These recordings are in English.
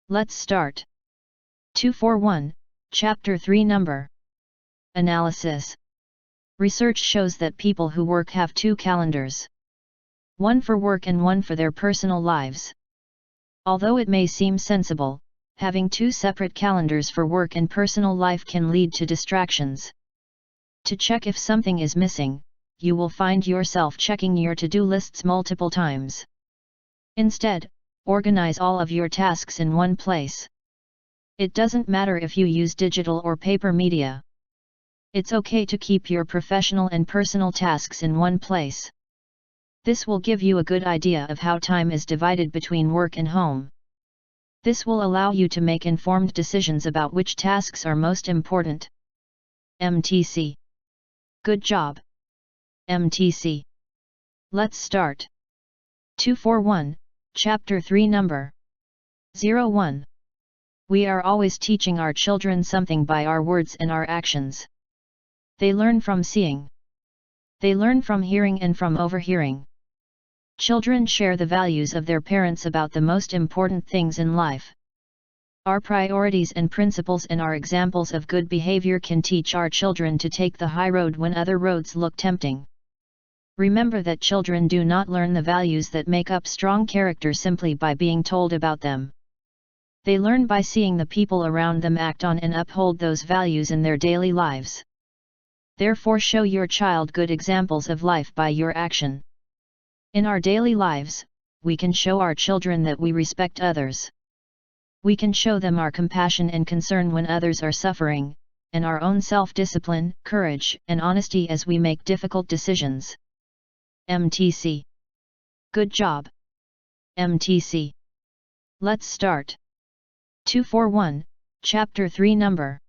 Let's start. 241, Chapter 3 Number. Analysis. Research shows that people who work have two calendars. One for work and one for their personal lives. Although it may seem sensible, having two separate calendars for work and personal life can lead to distractions. To check if something is missing, you will find yourself checking your to-do lists multiple times. Instead, organize all of your tasks in one place. It doesn't matter if you use digital or paper media. It's okay to keep your professional and personal tasks in one place. This will give you a good idea of how time is divided between work and home. This will allow you to make informed decisions about which tasks are most important. MTC. Good job. MTC. Let's start. 241, Chapter 3 Number. 01. We are always teaching our children something by our words and our actions. They learn from seeing. They learn from hearing and from overhearing. Children share the values of their parents about the most important things in life. Our priorities and principles and our examples of good behavior can teach our children to take the high road when other roads look tempting. Remember that children do not learn the values that make up strong character simply by being told about them. They learn by seeing the people around them act on and uphold those values in their daily lives. Therefore, show your child good examples of life by your action. In our daily lives, we can show our children that we respect others. We can show them our compassion and concern when others are suffering, and our own self-discipline, courage, and honesty as we make difficult decisions. MTC. Good job. MTC. Let's start. 241, Chapter 3 Number.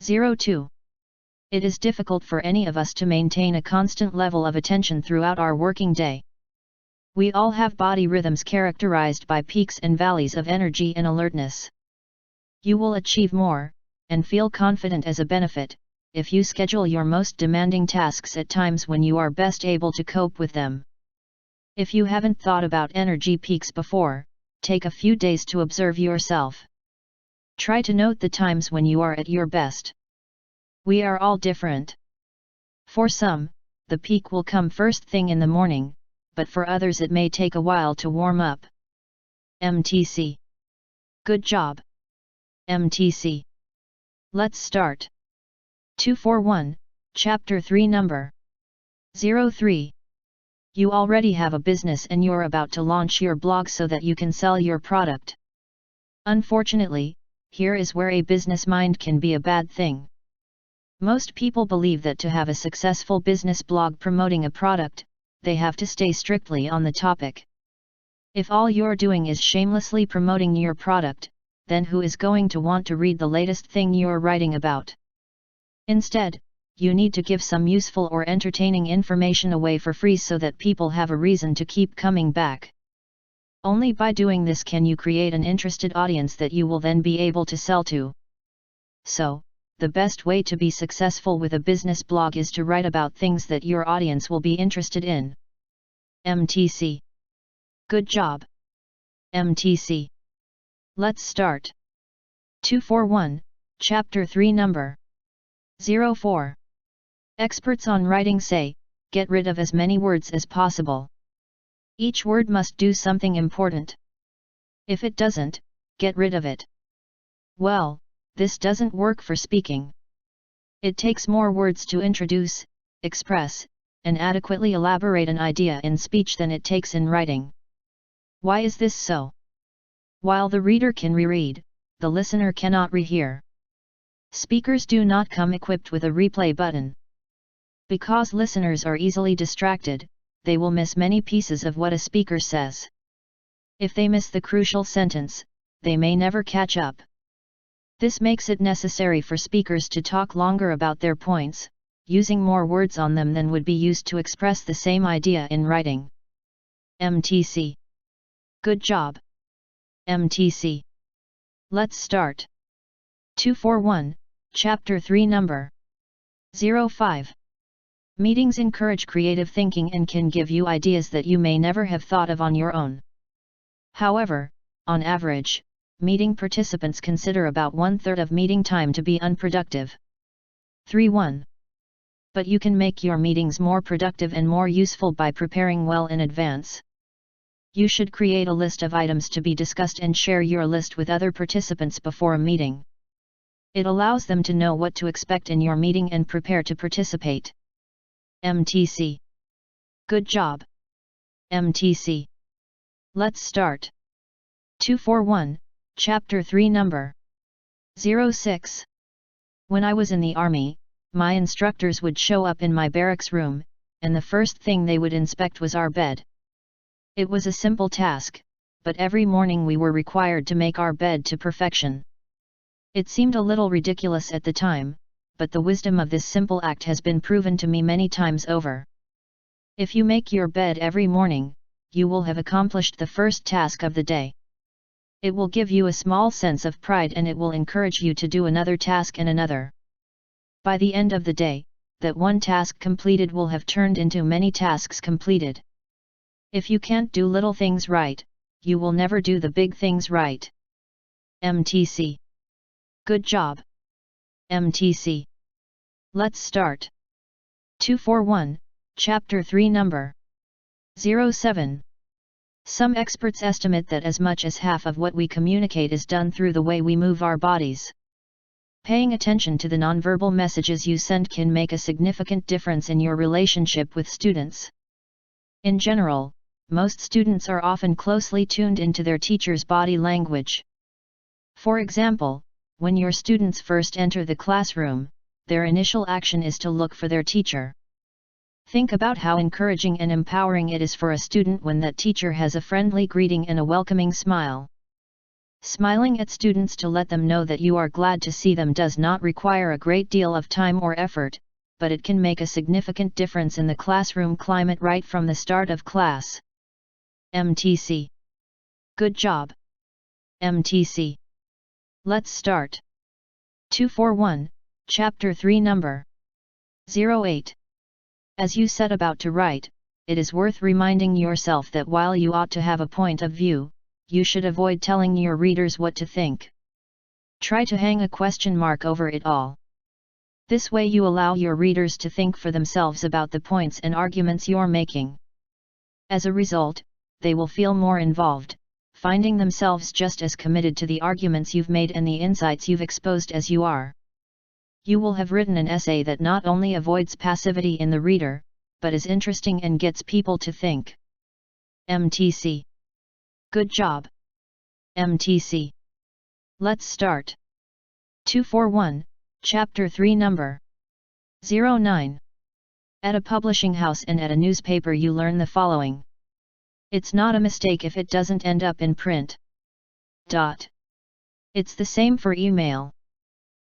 02. It is difficult for any of us to maintain a constant level of attention throughout our working day. We all have body rhythms characterized by peaks and valleys of energy and alertness. You will achieve more, and feel confident as a benefit, if you schedule your most demanding tasks at times when you are best able to cope with them. If you haven't thought about energy peaks before, take a few days to observe yourself. Try to note the times when you are at your best. We are all different. For some, the peak will come first thing in the morning, but for others it may take a while to warm up. MTC. Good job. MTC. Let's start. 241, Chapter 3 Number. 03. You already have a business and you're about to launch your blog so that you can sell your product. Unfortunately, here is where a business mind can be a bad thing. Most people believe that to have a successful business blog promoting a product, they have to stay strictly on the topic. If all you're doing is shamelessly promoting your product, then who is going to want to read the latest thing you're writing about? Instead, you need to give some useful or entertaining information away for free so that people have a reason to keep coming back. Only by doing this can you create an interested audience that you will then be able to sell to. So, the best way to be successful with a business blog is to write about things that your audience will be interested in. MTC. Good job. MTC. Let's start. 241, Chapter 3 Number. 04. Experts on writing say, get rid of as many words as possible. Each word must do something important. If it doesn't, get rid of it. Well, this doesn't work for speaking. It takes more words to introduce, express, and adequately elaborate an idea in speech than it takes in writing. Why is this so? While the reader can reread, the listener cannot rehear. Speakers do not come equipped with a replay button. Because listeners are easily distracted, they will miss many pieces of what a speaker says. If they miss the crucial sentence, they may never catch up. This makes it necessary for speakers to talk longer about their points, using more words on them than would be used to express the same idea in writing. MTC. Good job. MTC. Let's start. 241, Chapter 3 Number. 05. Meetings encourage creative thinking and can give you ideas that you may never have thought of on your own. However, on average, meeting participants consider about 1/3 of meeting time to be unproductive. 3.1. But you can make your meetings more productive and more useful by preparing well in advance. You should create a list of items to be discussed and share your list with other participants before a meeting. It allows them to know what to expect in your meeting and prepare to participate. MTC. Good job. MTC. Let's start. 241, Chapter 3 Number 06. When I was in the army, my instructors would show up in my barracks room, and the first thing they would inspect was our bed. It was a simple task, but every morning we were required to make our bed to perfection. It seemed a little ridiculous at the time, but the wisdom of this simple act has been proven to me many times over. If you make your bed every morning, you will have accomplished the first task of the day. It will give you a small sense of pride and it will encourage you to do another task and another. By the end of the day, that one task completed will have turned into many tasks completed. If you can't do little things right, you will never do the big things right. MTC. Good job. MTC. Let's start. 241, Chapter 3 Number 07. Some experts estimate that as much as half of what we communicate is done through the way we move our bodies. Paying attention to the nonverbal messages you send can make a significant difference in your relationship with students. In general, most students are often closely tuned into their teacher's body language. For example, when your students first enter the classroom, their initial action is to look for their teacher. Think about how encouraging and empowering it is for a student when that teacher has a friendly greeting and a welcoming smile. Smiling at students to let them know that you are glad to see them does not require a great deal of time or effort, but it can make a significant difference in the classroom climate right from the start of class. MTC. Good job. MTC. Let's start. 241, Chapter 3 Number 08. As you set about to write, it is worth reminding yourself that while you ought to have a point of view, you should avoid telling your readers what to think. Try to hang a question mark over it all. This way you allow your readers to think for themselves about the points and arguments you're making. As a result, they will feel more involved, finding themselves just as committed to the arguments you've made and the insights you've exposed as you are. You will have written an essay that not only avoids passivity in the reader, but is interesting and gets people to think. MTC. Good job. MTC. Let's start. 241, Chapter 3 Number 09. At a publishing house and at a newspaper you learn the following. It's not a mistake if it doesn't end up in print. It's the same for email.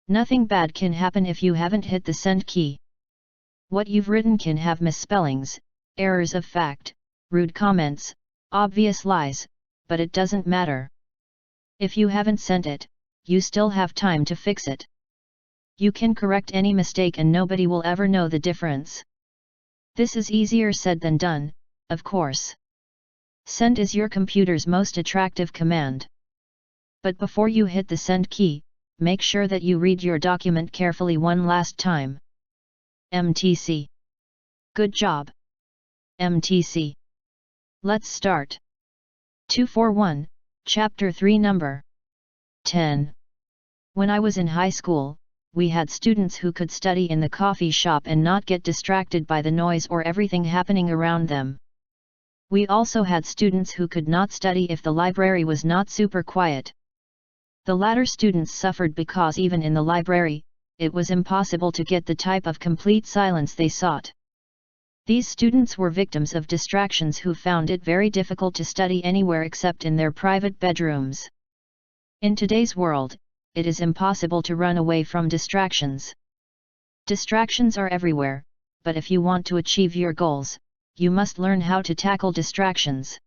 Nothing bad can happen if you haven't hit the send key. What you've written can have misspellings, errors of fact, rude comments, obvious lies, but it doesn't matter. If you haven't sent it, you still have time to fix it. You can correct any mistake and nobody will ever know the difference. This is easier said than done, of course. Send is your computer's most attractive command. But before you hit the send key, make sure that you read your document carefully one last time. MTC. Good job. MTC. Let's start. 241, Chapter 3 Number 10. When I was in high school, we had students who could study in the coffee shop and not get distracted by the noise or everything happening around them. We also had students who could not study if the library was not super quiet. The latter students suffered because even in the library, it was impossible to get the type of complete silence they sought. These students were victims of distractions who found it very difficult to study anywhere except in their private bedrooms. In today's world, it is impossible to run away from distractions. Distractions are everywhere, but if you want to achieve your goals, you must learn how to tackle distractions.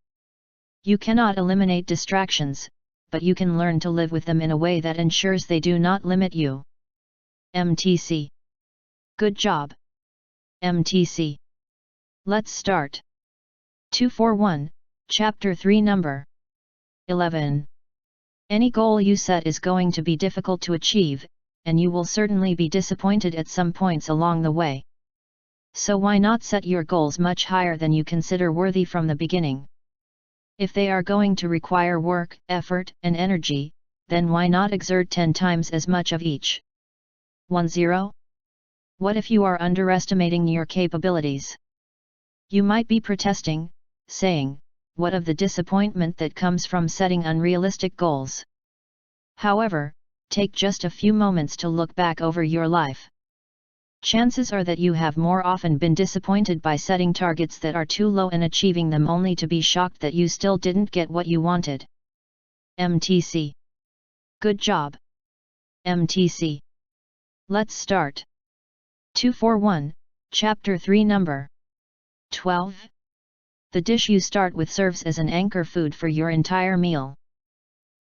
You cannot eliminate distractions, but you can learn to live with them in a way that ensures they do not limit you. MTC. Good job. MTC. Let's start. 241, Chapter 3 Number 11. Any goal you set is going to be difficult to achieve, and you will certainly be disappointed at some points along the way. So why not set your goals much higher than you consider worthy from the beginning? If they are going to require work, effort, and energy, then why not exert 10 times as much of each? 10. What if you are underestimating your capabilities? You might be protesting, saying, what of the disappointment that comes from setting unrealistic goals? However, take just a few moments to look back over your life. Chances are that you have more often been disappointed by setting targets that are too low and achieving them only to be shocked that you still didn't get what you wanted. MTC. Good job. MTC. Let's start. 241, Chapter 3 Number 12. The dish you start with serves as an anchor food for your entire meal.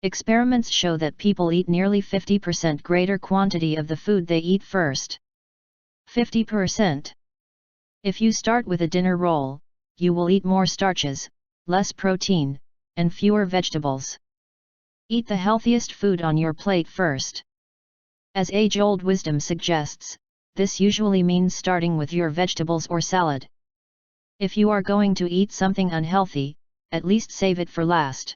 Experiments show that people eat nearly 50% greater quantity of the food they eat first. 50%. If you start with a dinner roll, you will eat more starches, less protein, and fewer vegetables. Eat the healthiest food on your plate first. As age-old wisdom suggests, this usually means starting with your vegetables or salad. If you are going to eat something unhealthy, at least save it for last.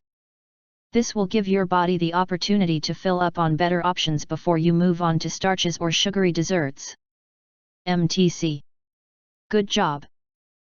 This will give your body the opportunity to fill up on better options before you move on to starches or sugary desserts. MTC. Good job.